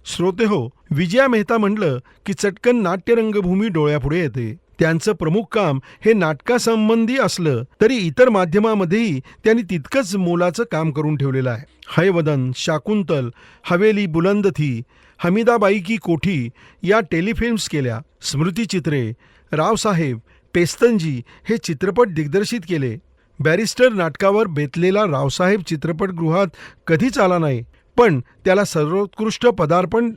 श्रोते हो, विजया मेहता म्हणलं की चटकन नाट्यरंगभूमी डोळ्यापुढे येते. त्यांचं प्रमुख काम हे नाटकासंबंधी असलं तरी इतर माध्यमामध्येही त्यांनी तितकंच मोलाचं काम करून ठेवलेलं आहे. हैवदन, शाकुंतल, हवेली बुलंद थी, हमीदाबाई की कोठी या टेलिफिल्म्स केल्या. स्मृतिचित्रे, रावसाहेब, पेस्तनजी हे चित्रपट दिग्दर्शित केले. बॅरिस्टर नाटकावर बेतलेला रावसाहेब चित्रपटगृहात कधीच आला नाही, पण त्याला सर्वोत्कृष्ट पदार्पण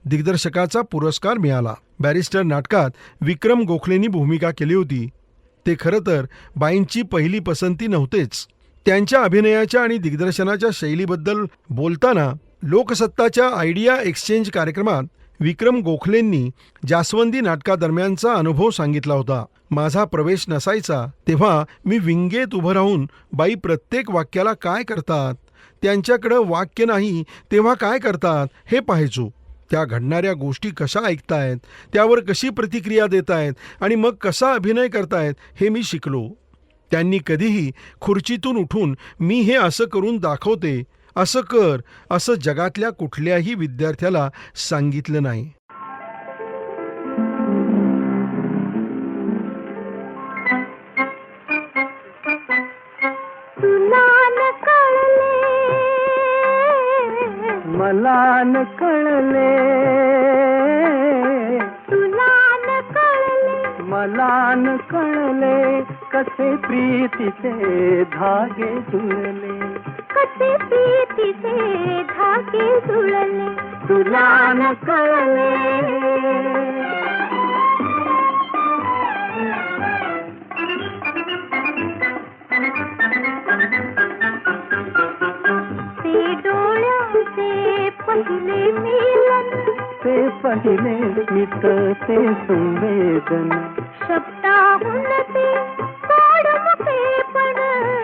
दिग्दर्शकाचा पुरस्कार मिळाला. बॅरिस्टर नाटकात विक्रम गोखलेंनी भूमिका केली होती. ते खरं तर बाईंची पहिली पसंती नव्हतेच. त्यांच्या अभिनयाच्या आणि दिग्दर्शनाच्या शैलीबद्दल बोलताना लोकसत्ताच्या आयडिया एक्सचेंज कार्यक्रमात विक्रम गोखलेंनी जास्वंदी नाटकादरम्यानचा अनुभव सांगितला होता. माझा प्रवेश नसायचा तेव्हा मी विंगेत उभं राहून बाई प्रत्येक वाक्याला काय करतात, त्यांच्याकडं वाक्य नाही तेव्हा काय करतात हे पाहायचो. त्या घडणाऱ्या गोष्टी कशा ऐकतायत, त्यावर कशी प्रतिक्रिया देत आहेत आणि मग कसा अभिनय करतायत हे मी शिकलो. त्यांनी कधीही खुर्चीतून उठून मी हे असं करून दाखवते, असं कर, असं जगातल्या कुठल्याही विद्यार्थ्याला सांगितलं नाही. मला न कळले तुला न कळले मला न कळले कसे प्रीतीचे धागे जुळले कसे प्रीतीचे धागे जुळले तुला न कळले ते डोळ्यांचे पहिले मिलन ते पहिले स्मित ते संवेदन शब्दाहून ते गोड मुखेपण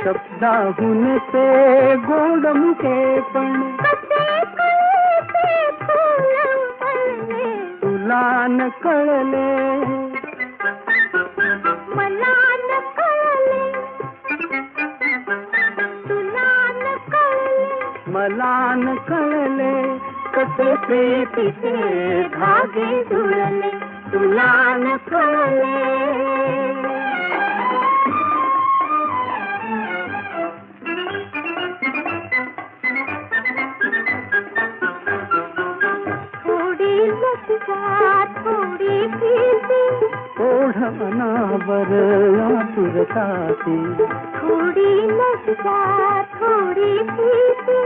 शब्दाहून ते गोड मुखेपण कसे कळे ते फूल उमलले तुला न कळले मला न कळले तुला न कळले मला न कळले कसे प्रीतीचे धागे जुळले तुला न कळले थोडी लज्जा थोडी भीती ओढ अनावर आतुरताती थोडी लज्जा थोडी भीती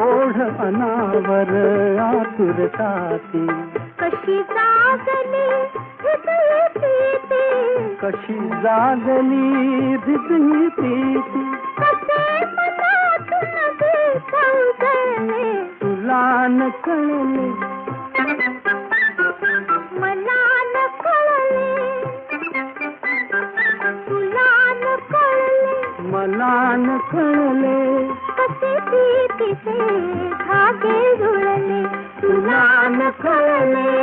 ओढ अनावर आतुरताती कशी जागली हृदय प्रीती कशी जागली हृदय प्रीती कसे मनातून विसवजले तुला न कळले मला न कळले तुला मुलान कळले.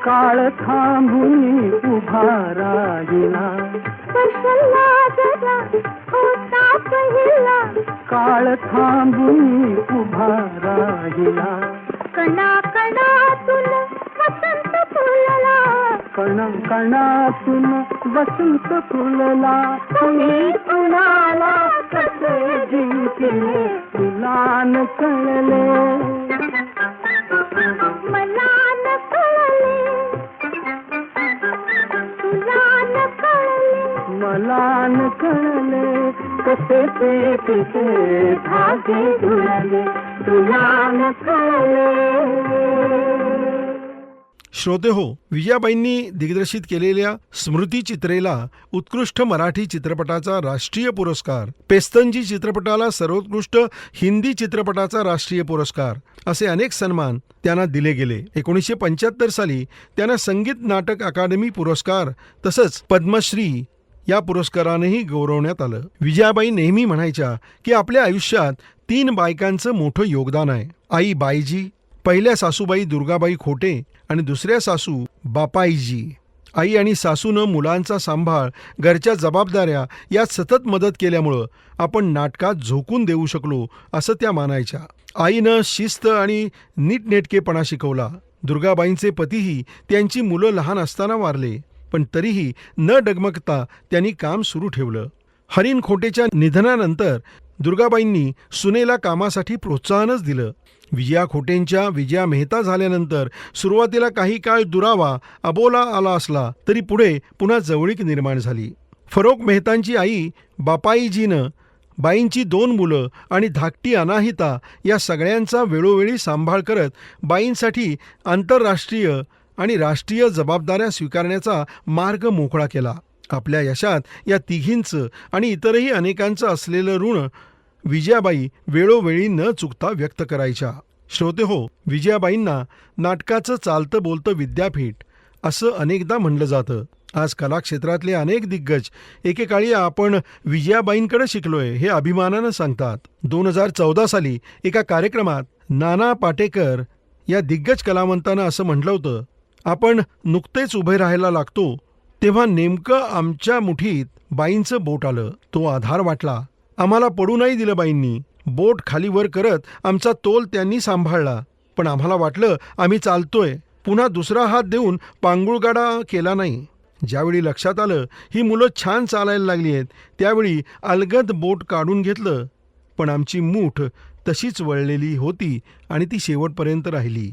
काळ थांबून उभा राहिला. काळ थांबून उभा राहिला. कणा कणातून वसंत फुलला. कण कणातून वसंत फुलला. तुम्ही कुणाला कसे जिंकले तुलान कळले. मला न कळले. तुला न कळले. मला न कळले. कसे ते तिचे धागे जुळले तुला न कळले. श्रोते हो, विजयाबाईंनी दिग्दर्शित केलेल्या स्मृती चित्रेला उत्कृष्ट मराठी चित्रपटाचा राष्ट्रीय पुरस्कार, पेस्तनजी चित्रपटाला सर्वोत्कृष्ट हिंदी चित्रपटाचा राष्ट्रीय पुरस्कार असे अनेक सन्मान त्यांना दिले गेले. 1975 साली त्यांना संगीत नाटक अकादमी पुरस्कार तसंच पद्मश्री या पुरस्कारानेही गौरवण्यात आलं. विजयाबाई नेहमी म्हणायच्या की आपल्या आयुष्यात 3 बायकांचं मोठं योगदान आहे. आई बाईजी, पहिल्या सासूबाई दुर्गाबाई खोटे आणि दुसऱ्या सासू बापाईजी. आई आणि सासूनं मुलांचा सांभाळ, घरच्या जबाबदाऱ्या यात सतत मदत केल्यामुळं आपण नाटकात झोकून देऊ शकलो असं त्या मानायच्या. आईनं शिस्त आणि नीटनेटकेपणा शिकवला. दुर्गाबाईंचे पतीही त्यांची मुलं लहान असताना वारले, पण तरीही न डगमगता त्यांनी काम सुरू ठेवलं. हरीण खोटेच्या निधनानंतर दुर्गाबाईंनी सुनेला कामासाठी प्रोत्साहनच दिलं. विजया खोटेंच्या विजया मेहता झाल्यानंतर सुरुवातीला काही काळ दुरावा अबोला आला असला तरी पुढे पुन्हा जवळीक निर्माण झाली. फरोक मेहतांची आई बापाईजीनं बाईंची 2 मुलं आणि धाकटी अनाहिता या सगळ्यांचा वेळोवेळी सांभाळ करत बाईंसाठी आंतरराष्ट्रीय आणि राष्ट्रीय जबाबदाऱ्या स्वीकारण्याचा मार्ग मोकळा केला. आपल्या यशात या तिघींचं आणि इतरही अनेकांचं असलेलं ऋण विजयाबाई वेळोवेळी न चुकता व्यक्त करायच्या. श्रोते हो, विजयाबाईंना नाटकाचं चालतं बोलतं विद्यापीठ असं अनेकदा म्हणलं जातं. आज कलाक्षेत्रातले अनेक दिग्गज एकेकाळी आपण विजयाबाईंकडे शिकलोय हे अभिमानानं सांगतात. 2014 साली एका कार्यक्रमात नाना पाटेकर या दिग्गज कलावंतानं असं म्हटलं होतं, आपण नुकतेच उभे राहायला लागतो तेव्हा नेमकं आमच्या मुठीत बाईंचं बोट आलं. तो आधार वाटला. आम्हाला पडू नाही दिलं बाईंनी. बोट खाली वर करत आमचा तोल त्यांनी सांभाळला. पण आम्हाला वाटलं आम्ही चालतोय. पुन्हा दुसरा हात देऊन पांगुळगाडा केला नाही. ज्यावेळी लक्षात आलं ही मुलं छान चालायला लागली आहेत त्यावेळी अलगद बोट काढून घेतलं. पण आमची मूठ तशीच वळलेली होती आणि ती शेवटपर्यंत राहिली.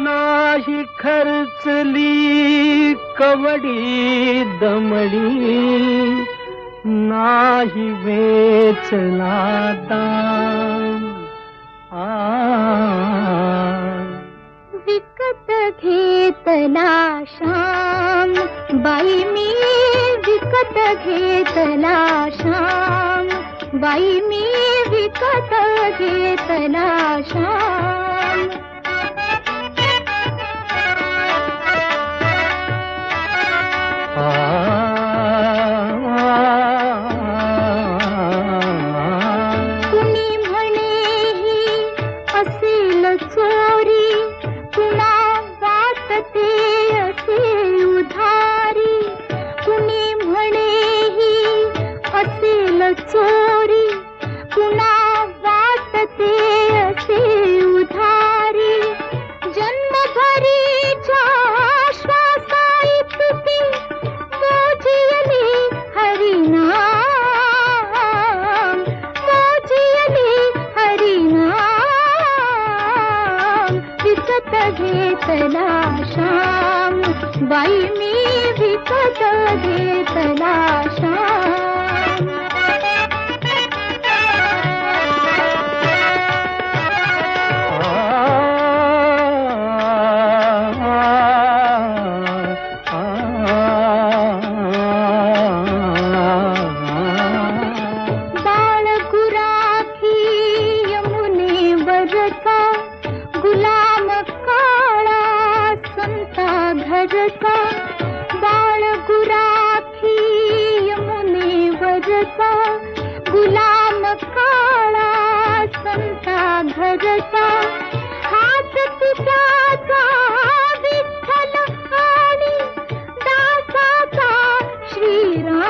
नाही खर्चली कवडी दमडी, नाही वेचला दाम. विकत घेतला श्याम बाई मी, विकत घेतला श्याम बाई मी, विकत घेतला श्याम. कुणी म्हणे ही असेल चोरी, कुणा वाटते असे उधारी. कुणी म्हणे ही असेल चोरी, कुणा वाटते असे उधारी. जन्मभरीच्या श्वासाइतकी मोजियली हरिनाम, मोजियली हरिनाम. विकत घेतला श्याम बाई मी, विकत घेतला श्याम. बाळ गुराखी यमुनेवर बरसा बाळ गुराखी यमुनेवरचा गुलाम काळा संता घरचा हात तुझ्याचा विठ्ठल आणि दासाचा श्रीराम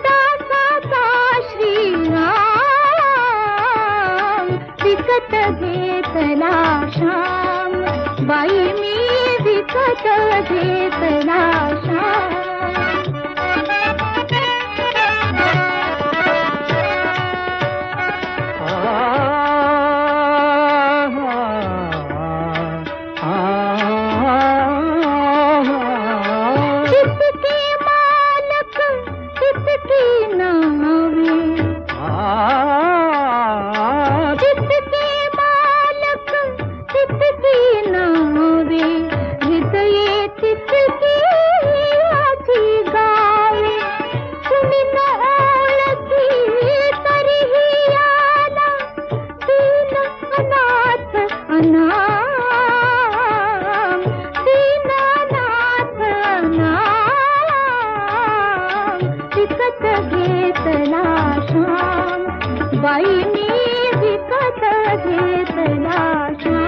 दासाचा श्रीराम विकत घेतला श्याम बाई मी विकत घेतला श्याम जितके मालक तितकी नावे जितके मालक तितकी नावे हृदये तितकी आची गावे तुम्ही न ओळखी तरीही याला दीन अनाथ अनाम दीनानाथ अनाम विकत घेतला श्याम बाई मी विकत घेतला श्याम.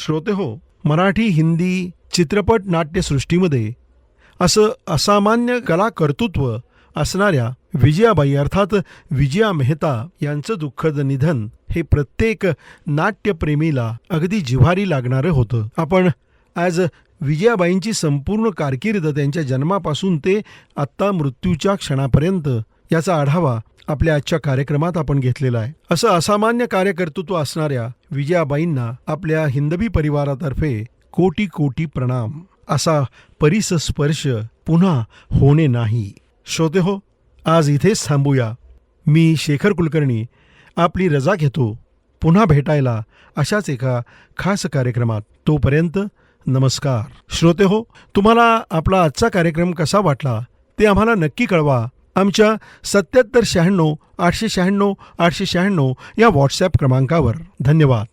श्रोते हो, मराठी हिंदी चित्रपट नाट्यसृष्टीमध्ये असं असामान्य कला कर्तृत्व असणाऱ्या विजयाबाई अर्थात विजया मेहता यांचं दुःखद निधन हे प्रत्येक नाट्यप्रेमीला अगदी जिव्हारी लागणारं होतं. आपण आज विजयाबाईंची संपूर्ण कारकीर्द त्यांच्या जन्मापासून ते आत्ता मृत्यूच्या क्षणापर्यंत याचा आढावा आपल्या आजच्या कार्यक्रमात आपण घेतलेला आहे. असं असामान्य कार्यकर्तृत्व असणाऱ्या विजयाबाईंना आपल्या हिंदवी परिवारातर्फे कोटी कोटी प्रणाम. असा परिसस्पर्श पुन्हा होणे नाही. श्रोते हो, आज इथेच थांबूया. मी शेखर कुलकर्णी आपली रजा घेतो. पुन्हा भेटायला अशाच एका खास कार्यक्रमात. तोपर्यंत नमस्कार. श्रोते हो, तुम्हाला आपला आजचा कार्यक्रम कसा वाटला ते आम्हाला नक्की कळवा. आमच्या 77 96 896 896 या व्हॉट्सॲप क्रमांकावर. धन्यवाद.